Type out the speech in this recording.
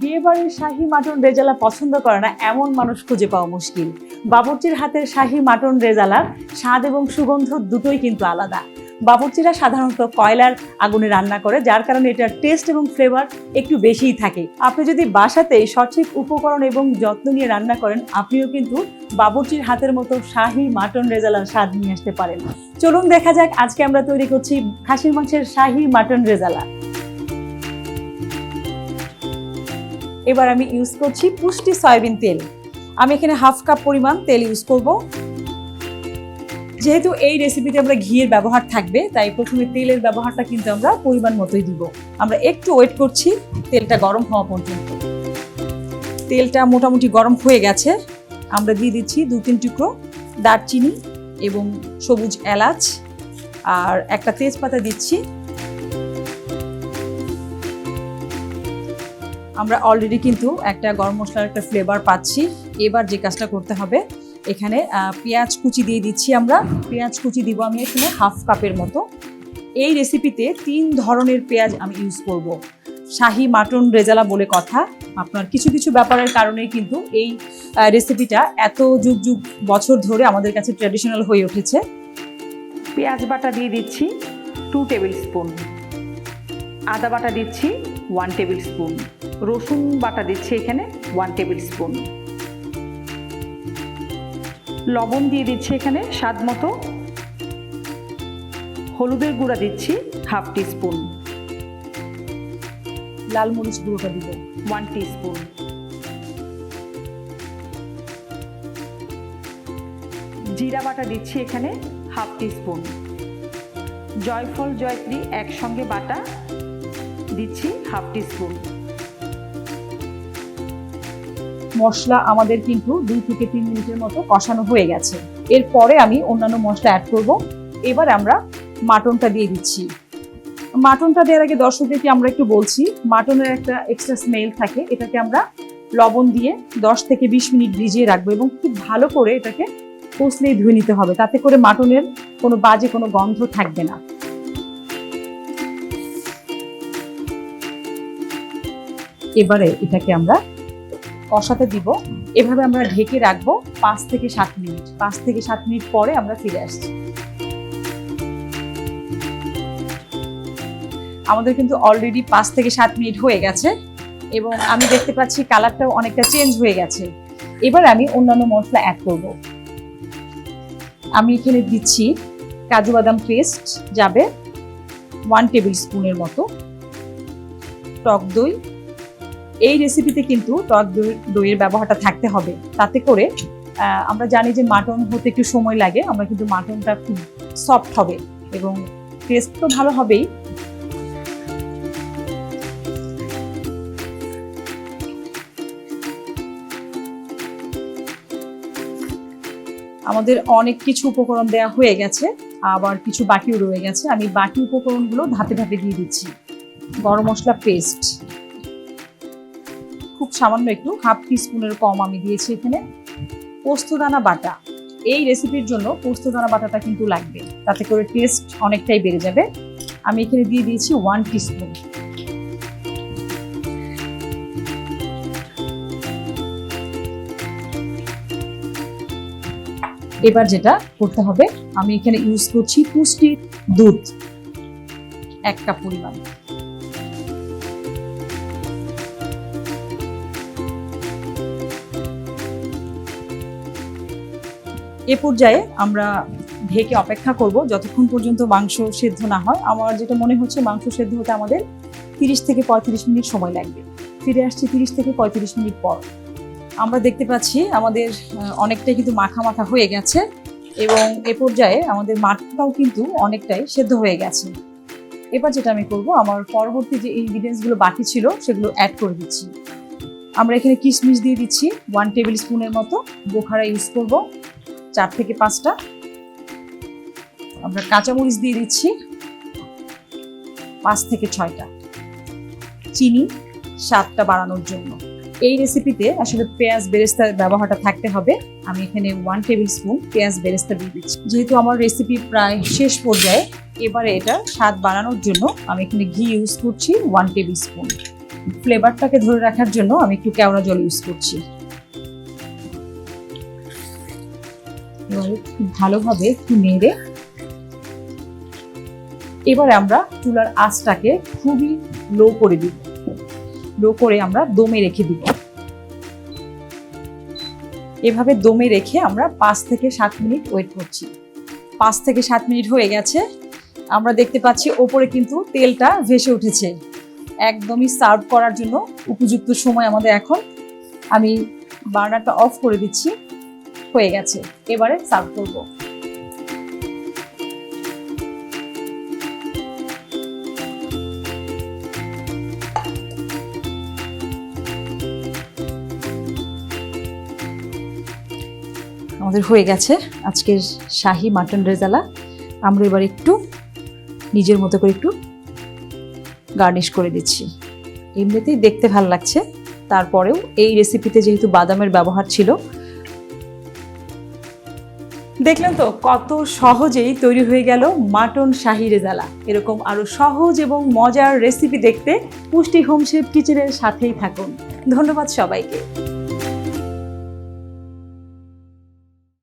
বিয়েবাড়ির শাহী মাটন রেজালা পছন্দ করে না এমন মানুষ খুঁজে পাওয়া মুশকিল। বাবুর্চির হাতের শাহী মাটন রেজালার স্বাদ এবং সুগন্ধ দুটোই কিন্তু আলাদা। বাবুর্চিরা সাধারণত কয়লার আগুনে রান্না করে, যার কারণে এটার টেস্ট এবং ফ্লেভার একটু বেশিই থাকে। আপনি যদি বাসাতেই সঠিক উপকরণ এবং যত্ন নিয়ে রান্না করেন, আপনিও কিন্তু বাবুর্চির হাতের মতো শাহী মাটন রেজালার স্বাদ নিয়ে আসতে পারেন। চলুন দেখা যাক আজকে আমরা তৈরি করছি খাসির মাংসের শাহী মাটন রেজালা। এবার আমি ইউজ করছি পুষ্টি সয়াবিন তেল। আমি এখানে হাফ কাপ পরিমাণ তেল ইউজ করব। যেহেতু এই রেসিপিতে আমরা ঘিয়ের ব্যবহার থাকবে, তাই প্রথমে তেলের ব্যবহারটা কিন্তু আমরা পরিমাণ মতোই দিব। আমরা একটু ওয়েট করছি তেলটা গরম হওয়া পর্যন্ত। তেলটা মোটামুটি গরম হয়ে গেছে। আমরা দিয়ে দিচ্ছি 2-3 টুকরো দারচিনি এবং সবুজ এলাচ আর একটা তেজপাতা দিচ্ছি। আমরা অলরেডি কিন্তু একটা গরম মশলার একটা ফ্লেভার পাচ্ছি। এবার যে কাজটা করতে হবে, এখানে পেঁয়াজ কুচি দিয়ে দিচ্ছি। আমরা পেঁয়াজ কুচি দিব আমি এখানে হাফ কাপের মতো। এই রেসিপিতে 3 ধরনের পেঁয়াজ আমি ইউজ করব। শাহী মাটন রেজালা বলে কথা, আপনার কিছু কিছু ব্যাপারের কারণেই কিন্তু এই রেসিপিটা এত যুগ যুগ বছর ধরে আমাদের কাছে ট্র্যাডিশনাল হয়ে উঠেছে। পেঁয়াজ বাটা দিয়ে দিচ্ছি 2 টেবিল স্পুন, আদা বাটা দিচ্ছি 1 টেবিল স্পুন, রসুন বাটা দিচ্ছি এখানে 1 টেবিল স্পুন, লবণ দিয়ে দিচ্ছি এখানে স্বাদ মতো, হলুদের গুঁড়া দিচ্ছি হাফ টিস্পুন, লাল মরিচ গুঁড়োটা দিব 1 টিস্পুন, জিরা বাটা দিচ্ছি এখানে হাফ টিস্পুন, জয়ফল-জয়ত্রী একসঙ্গে বাটা দিচ্ছি হাফ টিস্পুন। মশলা আমাদের কিন্তু 2 থেকে 3 মিনিটের মতো কষানো হয়ে গেছে। এরপরে আমি অন্যান্য মশলা অ্যাড করব। এবার আমরা মাটনটা দিয়ে দিচ্ছি। মাটনটা দেওয়ার আগে দর্শকদেরকে আমরা একটু বলছি, মাটনের একটা এক্সট্রা স্মেল থাকে, এটাকে আমরা লবণ দিয়ে 10 থেকে 20 মিনিট ভিজিয়ে রাখবো এবং খুব ভালো করে এটাকে কষলেই ধুয়ে নিতে হবে, তাতে করে মাটনের কোনো বাজে কোনো গন্ধ থাকবে না। এবারে এটাকে আমরা কষাতে দিব। এভাবে আমরা ঢেকে রাখবো 5 থেকে 7 মিনিট। 5 থেকে 7 মিনিট পরে আমরা ফিরে আসছি। আমাদের কিন্তু অলরেডি 5 থেকে 7 মিনিট হয়ে গেছে এবং আমি দেখতে পাচ্ছি কালারটাও অনেকটা চেঞ্জ হয়ে গেছে। এবার আমি অন্যান্য মশলা অ্যাড করব। আমি এখানে দিচ্ছি কাজু বাদাম পেস্ট যাবে 1 টেবিল স্পুনের মতো, টক দই। এই রেসিপিতে কিন্তু টক দইয়ের ব্যবহারটা থাকতে হবে, তাতে করে আমরা জানি যে মাটন হতে একটু সময় লাগে, আমরা কিন্তু মাটনটা খুব সফট হবে এবং টেস্ট তো ভালো হবেই। আমাদের অনেক কিছু উপকরণ দেওয়া হয়ে গেছে, আবার কিছু বাকিও রয়ে গেছে। আমি বাকি উপকরণগুলো ধাপে ধাপে দিয়ে দিচ্ছি। গরম মশলা পেস্ট খুব সামান্য একটু, হাফ টিস্পুনের কম আমি দিয়েছি এখানে। পোস্তদানা বাটা, এই রেসিপির জন্য পোস্তদানা বাটাটা কিন্তু লাগবে, তাতে করে টেস্ট অনেকটাই বেড়ে যাবে। আমি এখানে দিয়ে দিয়েছি 1 টিস্পুন। এবার যেটা করতে হবে, আমি এখানে ইউজ করছি পুষ্টি দুধ 1 কাপ পরিমাণ। এ পর্যায়ে আমরা ঢেকে অপেক্ষা করব যতক্ষণ পর্যন্ত মাংস সেদ্ধ না হয়। আমার যেটা মনে হচ্ছে মাংস সেদ্ধ হতে আমাদের 30 থেকে 35 মিনিট সময় লাগবে। ফিরে আসছি 30 থেকে 35 মিনিট পর। আমরা দেখতে পাচ্ছি আমাদের অনেকটাই কিন্তু মাখা মাখা হয়ে গেছে এবং এ পর্যায়ে আমাদের মাটনটাও কিন্তু অনেকটাই সেদ্ধ হয়ে গেছে। এবার যেটা আমি করব, আমার পরবর্তী যে ইনগ্রিডিয়েন্টসগুলো বাকি ছিল সেগুলো অ্যাড করে দিচ্ছি। আমরা এখানে কিশমিশ দিয়ে দিচ্ছি 1 টেবিল স্পুনের মতো, বোখারা ইউজ করব 4 থেকে 5টা। আমরা কাঁচামরিচ দিয়ে দিচ্ছি 5 থেকে 6টা, চিনি স্বাদটা বাড়ানোর জন্য। এই রেসিপিতে আসলে পেঁয়াজ বেরেস্তার ব্যবহারটা থাকতে হবে। আমি এখানে 1 টেবিল স্পুন পেঁয়াজ বেরেস্তা দিয়ে দিচ্ছি। যেহেতু আমার রেসিপি প্রায় শেষ পর্যায়ে, এবারে এটা স্বাদ বাড়ানোর জন্য আমি এখানে ঘি ইউজ করছি 1 টেবিল স্পুন। ফ্লেভারটাকে ধরে রাখার জন্য আমি একটু কেওড়া জল ইউজ করছি। এবারে ভালোভাবে একটু নেড়ে এবারে আমরা চুলার আঁচটাকে খুবই লো করে দিব। লো করে আমরা দমে রেখে দিব। এভাবে দমে রেখে আমরা 5 থেকে 7 মিনিট ওয়েট করছি। 5 থেকে 7 মিনিট হয়ে গেছে। আমরা দেখতে পাচ্ছি ওপরে কিন্তু তেলটা ভেসে উঠেছে। একদমই সার্ভ করার জন্য উপযুক্ত সময় আমাদের এখন। আমি বার্নারটা অফ করে দিচ্ছি। হয়ে গেছে, এবারে সার্ভ করব। আমাদের হয়ে গেছে আজকের শাহি মাটন রেজালা। আমরা এবার একটু নিজের মতো করে একটু গার্নিশ করে দিচ্ছি। এমনিতেই দেখতে ভালো লাগছে, তারপরেও এই রেসিপিতে যেহেতু বাদামের ব্যবহার ছিল। দেখলেন তো কত সহজেই তৈরি হয়ে গেল মাটন শাহি রেজালা। এরকম আরো সহজ এবং মজার রেসিপি দেখতে পুষ্টি হোম শেফ কিচেনের সাথেই থাকুন। ধন্যবাদ সবাইকে।